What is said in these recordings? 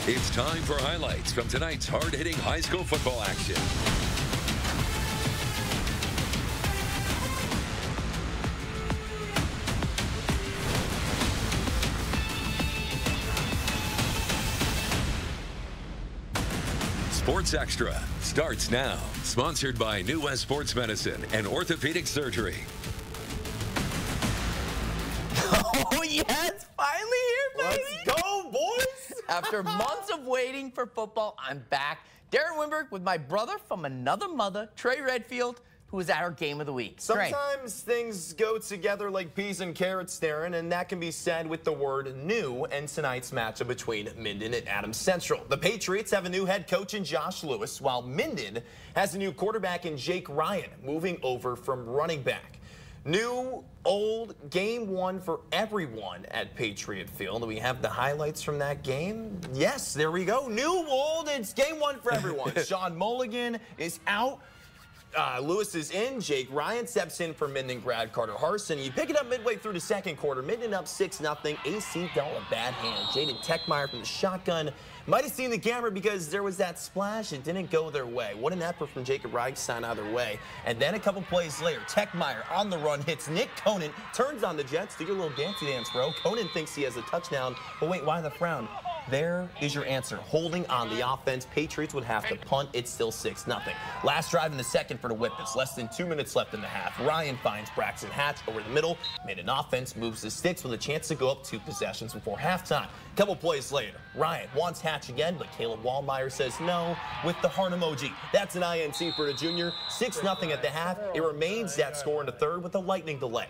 It's time for highlights from tonight's hard-hitting high school football action. Sports Extra starts now. Sponsored by New West Sports Medicine and Orthopedic Surgery. Oh, yes, finally here, baby. Let's go, boys. After months of waiting for football, I'm back. Darren Winberg with my brother from another mother, Trey Redfield, who was at our game of the week. Sometimes things go together like peas and carrots, Darren, and that can be said with the word new in tonight's matchup between Minden and Adams Central. The Patriots have a new head coach in Josh Lewis, while Minden has a new quarterback in Jake Ryan, moving over from running back. New, old, game one for everyone at Patriot Field. Do we have the highlights from that game? Yes, there we go. New, old, it's game one for everyone. Sean Mulligan is out. Lewis is in. Jake Ryan steps in for Minden grad Carter Harson. You pick it up midway through the second quarter. Minden up 6-0. AC dealt a bad hand. Jaden Techmeyer from the shotgun. Might have seen the camera because there was that splash. It didn't go their way. What an effort from Jacob Reichstein either way. And then a couple plays later, Techmeyer on the run hits Nick Conan, turns on the Jets. Do your little dancey dance, bro. Conan thinks he has a touchdown. But wait, why the frown? There is your answer. Holding on the offense. Patriots would have to punt. It's still 6-0. Last drive in the second for the Whippets. Less than 2 minutes left in the half. Ryan finds Braxton Hatch over the middle. Made an offense, moves the sticks with a chance to go up 2 possessions before halftime. Couple plays later, Ryan wants Hatch again, but Caleb Wallmeyer says no with the heart emoji. That's an INT for the junior. 6-0 at the half. It remains that score in the third with a lightning delay.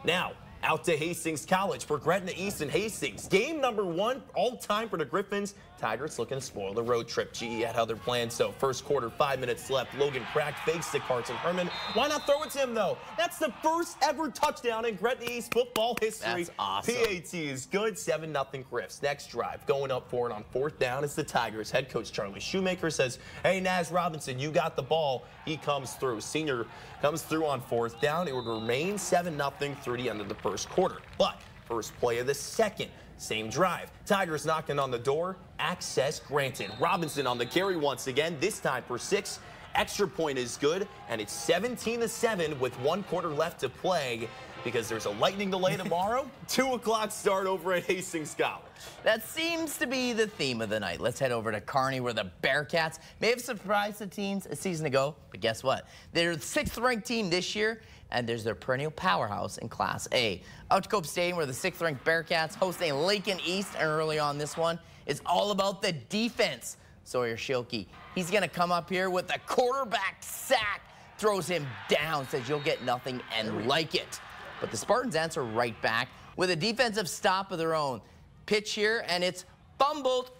Now, out to Hastings College for Gretna East and Hastings. Game number 1 all time for the Griffins. Tigers looking to spoil the road trip. GE had other plans, so first quarter, 5 minutes left. Logan Crack fakes to Carson Herman. Why not throw it to him, though? That's the first ever touchdown in Gretna East football history. That's awesome. PAT is good. 7-0 Griffs. Next drive, going up for it on 4th down is the Tigers. Head coach Charlie Shoemaker says, hey, Naz Robinson, you got the ball. He comes through. Senior comes through on 4th down. It would remain 7-0 through the end of the first quarter. But first play of the second. Same drive. Tigers knocking on the door. Access granted. Robinson on the carry once again, this time for 6. Extra point is good, and it's 17-7 with 1 quarter left to play because there's a lightning delay tomorrow. 2 o'clock start over at Hastings College. That seems to be the theme of the night. Let's head over to Carney, where the Bearcats may have surprised the teens a season ago, but guess what? They're the 6th-ranked team this year, and there's their perennial powerhouse in Class A. Out to Cope Stadium, where the 6th-ranked Bearcats hosting Lincoln East, and early on this one, it's all about the defense. Sawyer Schilke, he's going to come up here with a quarterback sack, throws him down, says you'll get nothing and like it. But the Spartans answer right back with a defensive stop of their own. Pitch here, and it's fumbled.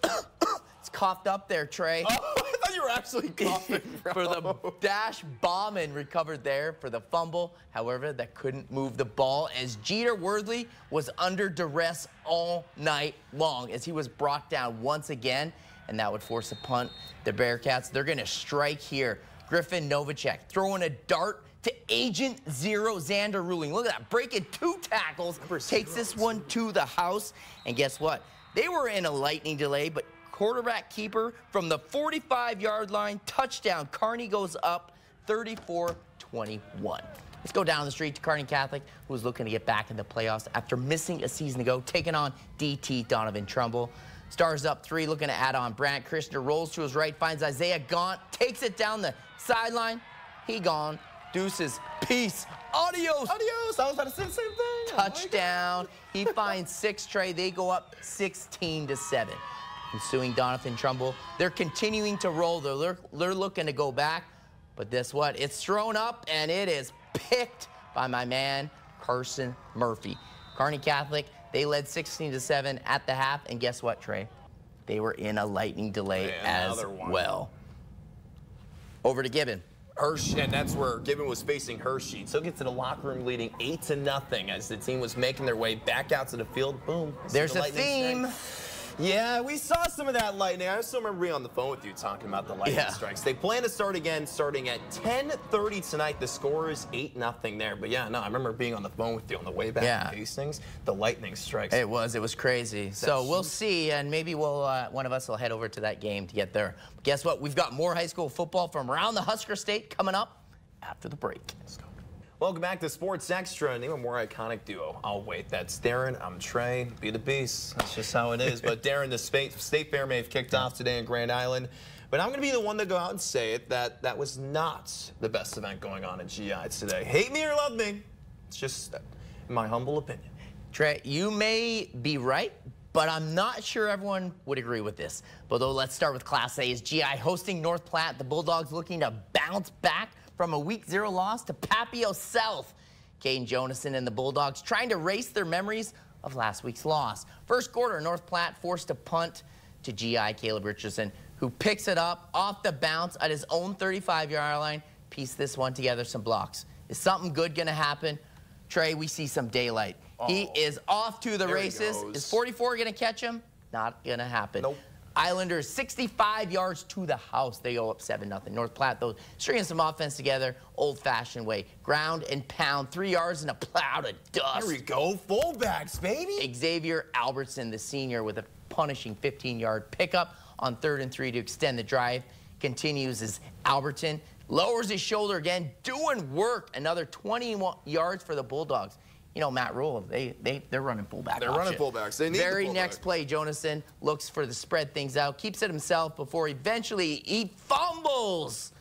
It's coughed up there, Trey. Oh, I thought you were actually coughing, bro. For the dash bomb and recovered there for the fumble. However, that couldn't move the ball as Jeter Worthley was under duress all night long as he was brought down once again, and that would force a punt. The Bearcats, they're going to strike here. Griffin Novacek throwing a dart to Agent Zero Xander Ruling. Look at that, breaking 2 tackles, takes this one to the house. And guess what? They were in a lightning delay, but quarterback keeper from the 45-yard line, touchdown. Carney goes up 34-21. Let's go down the street to Carney Catholic, who's looking to get back in the playoffs after missing a season ago, taking on DT Donovan Trumbull. Stars up 3, looking to add on Brant Christner, rolls to his right, finds Isaiah Gaunt, takes it down the sideline. He gone. Deuces. Peace. Adios. Adios. I was about to say the same thing. Touchdown. He finds 6, Trey. They go up 16-7. Ensuing Donovan Trumbull. They're continuing to roll. They're looking to go back. But guess what? It's thrown up, and it is picked by my man, Carson Murphy. Carney Catholic, they led 16-7 at the half. And guess what, Trey? They were in a lightning delay as well. Over to Gibbon. Hershey, and that's where Gibbon was facing Hershey. Took it to the locker room leading 8-0 as the team was making their way back out to the field. Boom. There's a theme. Yeah, we saw some of that lightning. I still remember being on the phone with you talking about the lightning strikes. They plan to start again starting at 10:30 tonight. The score is 8-0 there. But yeah, no, I remember being on the phone with you on the way back to Hastings. The lightning strikes. It was crazy. So we'll see, and maybe we'll one of us will head over to that game to get there. But guess what? We've got more high school football from around the Husker State coming up after the break. Let's go. Welcome back to Sports Extra. Name a more iconic duo. I'll wait. That's Darren. I'm Trey. Be the beast. That's just how it is. But Darren, the State Fair may have kicked off today in Grand Island. But I'm going to be the one to go out and say it, that was not the best event going on at GI today. Hate me or love me. It's just my humble opinion. Trey, you may be right, but I'm not sure everyone would agree with this. But though, let's start with Class A. Is GI hosting North Platte? The Bulldogs looking to bounce back from a Week 0 loss to Papio South. Caden Jonason and the Bulldogs trying to erase their memories of last week's loss. First quarter, North Platte forced a punt to GI Caleb Richardson, who picks it up off the bounce at his own 35-yard line. Piece this one together, some blocks. Is something good going to happen? Trey, we see some daylight. He is off to the races. Is 44 going to catch him? Not going to happen. Nope. Islanders 65 yards to the house. They go up 7-0. North Platte, though, stringing some offense together, old-fashioned way. Ground and pound, 3 yards in a cloud of dust. Here we go. Fullbacks, baby. Xavier Albertson, the senior, with a punishing 15-yard pickup on 3rd and 3 to extend the drive. Continues as Albertson lowers his shoulder again, doing work. Another 20 yards for the Bulldogs. You know, Matt Rule, they're running fullback. They're running fullbacks. They need Very next play, Jonason looks for the spread things out, keeps it himself before eventually he fumbles.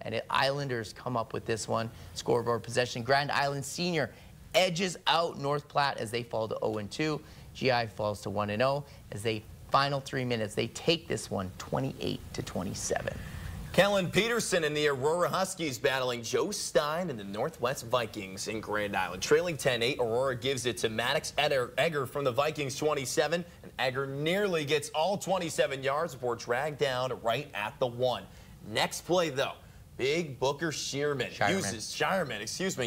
And Islanders come up with this one. Scoreboard possession. Grand Island Senior edges out North Platte as they fall to 0-2. GI falls to 1-0 as they final 3 minutes. They take this one 28-27. Kellen Peterson and the Aurora Huskies battling Joe Stein and the Northwest Vikings in Grand Island. Trailing 10-8, Aurora gives it to Maddox Egger from the Vikings 27, and Egger nearly gets all 27 yards before dragged down right at the 1. Next play, though, big Booker Shireman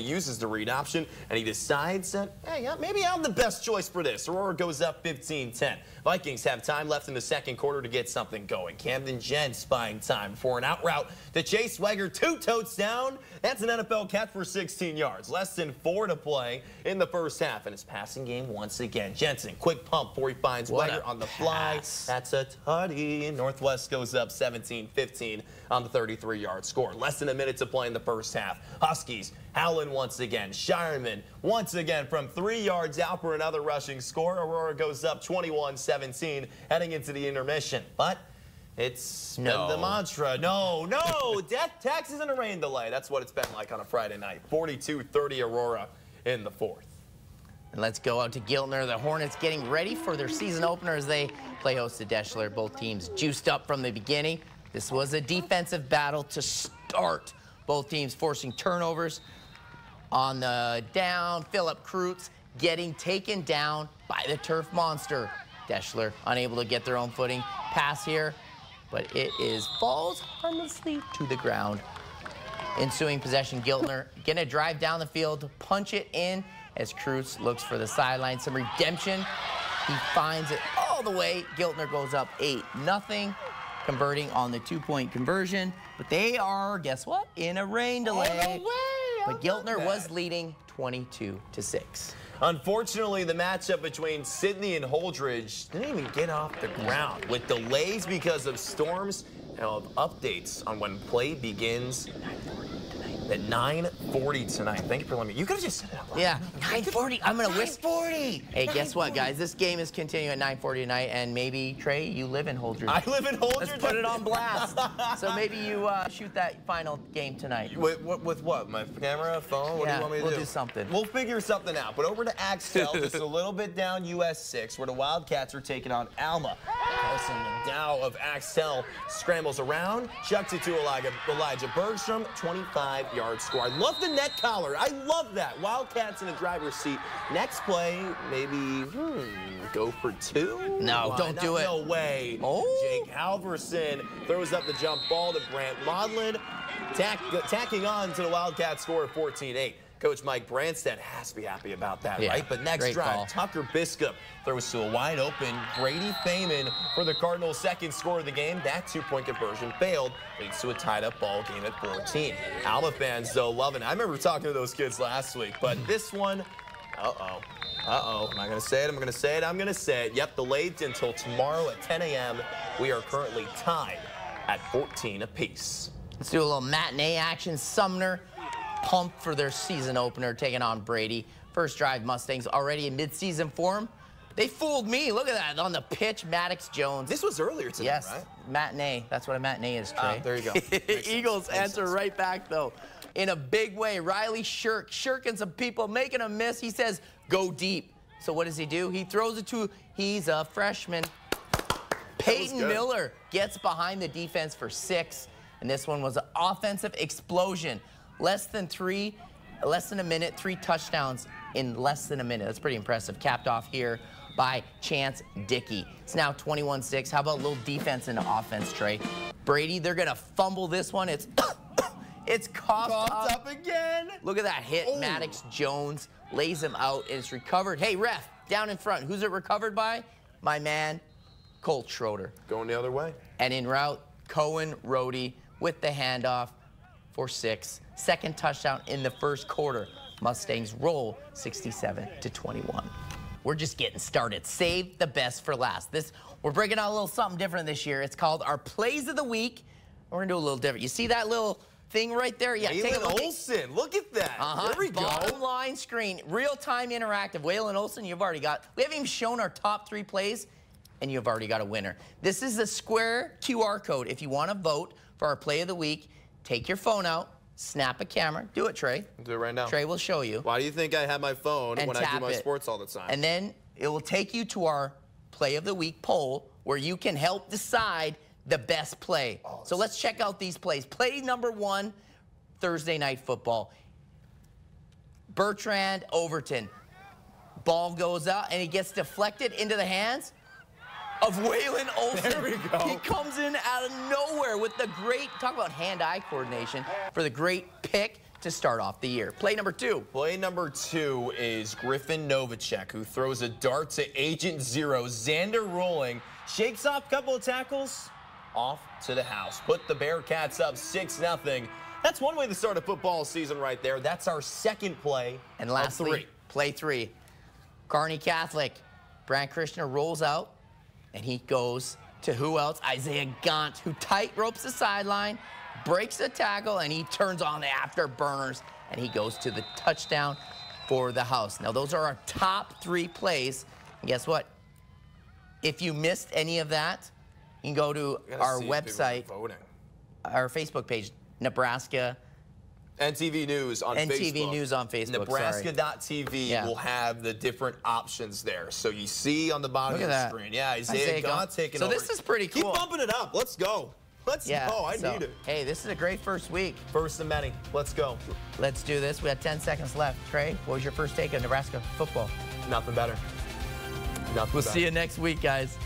uses the read option, and he decides that, hey, maybe I'm the best choice for this. Aurora goes up 15-10. Vikings have time left in the second quarter to get something going. Camden Jens buying time for an out route to Chase Weger, 2 totes down. That's an NFL catch for 16 yards. Less than 4 to play in the first half, and his passing game once again. Jensen, quick pump before he finds Weger on the fly. That's a tutty. Northwest goes up 17-15 on the 33-yard score. Less than a minute to play in the first half. Huskies howling once again. Shireman once again from 3 yards out for another rushing score. Aurora goes up 21-17 heading into the intermission. But it's been the mantra. No, death, taxes, and a rain delay. That's what it's been like on a Friday night. 42-30 Aurora in the 4th. And let's go out to Giltner. The Hornets getting ready for their season opener as they play host to Deschler. Both teams juiced up from the beginning. This was a defensive battle to start. Both teams forcing turnovers on the down. Philip Kreutz getting taken down by the turf monster. Deschler unable to get their own footing. Pass here, but it falls harmlessly to the ground. Ensuing possession, Giltner gonna drive down the field, punch it in as Kreutz looks for the sideline. Some redemption. He finds it all the way. Giltner goes up 8-0. Converting on the 2-point conversion, but they are, guess what, in a rain delay. But Giltner was leading 22-6. Unfortunately, the matchup between Sidney and Holdridge didn't even get off the ground. With delays because of storms, and updates on when play begins at 9:40 tonight. Thank you for letting me. You could have just said it out loud. Yeah, 9:40. I'm gonna whisper. 9:40. Hey, guess what, guys? This game is continuing at 9:40 tonight, and maybe Trey, you live in Holdridge. I live in Holdridge. Let's put it on blast. So maybe you shoot that final game tonight. With what? My camera, phone? What do you want me to do? We'll do something. We'll figure something out. But over to Axtell, just a little bit down US 6, where the Wildcats are taking on Alma. Carson Dow of Axtell scrambles around, chucks it to Elijah Bergstrom, 25-yard score. I love the net collar. I love that. Wildcats in the driver's seat. Next play, maybe go for 2? No, don't do it. No way. Jake Halverson throws up the jump ball to Brant Maudlin, tacking on to the Wildcats score of 14-8. Coach Mike Branstad has to be happy about that, Yeah, right? But next great drive, call. Tucker Biscup throws to a wide open Brady Feynman for the Cardinals' second score of the game. That 2-point conversion failed, leads to a tied-up ball game at 14. Alma fans, though, loving it. I remember talking to those kids last week, but this one, uh-oh. Uh-oh, am I going to say it? I'm going to say it. I'm going to say it. Yep, delayed until tomorrow at 10 a.m. We are currently tied at 14 apiece. Let's do a little matinee action. Sumner pumped for their season opener, taking on Brady. First drive, Mustangs already in midseason form. They fooled me. Look at that on the pitch, Maddox Jones. This was earlier today, yes, right? Matinee. That's what a matinee is, Trey. There you go. Eagles answer right back, though, in a big way. Riley shirking some people, making a miss. He says, go deep. So what does he do? He throws it to, he's a freshman. Peyton Miller gets behind the defense for 6. And this one was an offensive explosion. Less than a minute, 3 touchdowns in less than a minute. That's pretty impressive. Capped off here by Chance Dickey. It's now 21-6. How about a little defense into offense, Trey? Brady, they're going to fumble this one. It's it's coughed up again. Look at that hit. Oh. Maddox Jones lays him out, and it's recovered. Hey, ref, down in front. Who's it recovered by? My man, Colt Schroeder. Going the other way. And en route, Cohen Rohde with the handoff for 6. Second touchdown in the first quarter. Mustangs roll 67-21. We're just getting started. Save the best for last. We're breaking out a little something different this year. It's called our Plays of the Week. We're going to do a little different. You see that little thing right there? Yeah, take a look. Olsen, look at that. There we go. Bottom line screen, real-time interactive. Waylon Olsen, you've already got. We haven't even shown our top 3 plays, and you've already got a winner. This is the square QR code. If you want to vote for our Play of the Week, take your phone out, snap a camera. Do it, Trey. Do it right now. Trey will show you. Why do you think I have my phone when I do my sports all the time? And then it will take you to our Play of the Week poll where you can help decide the best play. So let's check out these plays. Play number 1, Thursday Night Football. Bertrand Overton. Ball goes out, and he gets deflected into the hands of Waylon Olsen. There we go. He comes in out of nowhere with the great, talk about hand-eye coordination, for the great pick to start off the year. Play number 2. Play number 2 is Griffin Novacek, who throws a dart to Agent Zero. Xander rolling, shakes off a couple of tackles, off to the house. Put the Bearcats up 6-0. That's one way to start a football season right there. That's our second play. And lastly, play 3. Carney Catholic. Brant Krishner rolls out, and he goes to who else? Isaiah Gaunt, who tight ropes the sideline, breaks the tackle, and he turns on the afterburners, and he goes to the touchdown for the house. Now, those are our top 3 plays. And guess what? If you missed any of that, you can go to our website, our Facebook page, Nebraska. NTV News on Facebook. NTV News on Facebook. Nebraska.tv will have the different options there. So you see on the bottom of the screen. Yeah, Isaiah Gaunt taking over. So this is pretty cool. Keep bumping it up. Let's go. Let's go. I need it. Hey, this is a great first week. First of many. Let's go. Let's do this. We have 10 seconds left. Trey, what was your first take on Nebraska football? Nothing better. Nothing better. We'll see you next week, guys.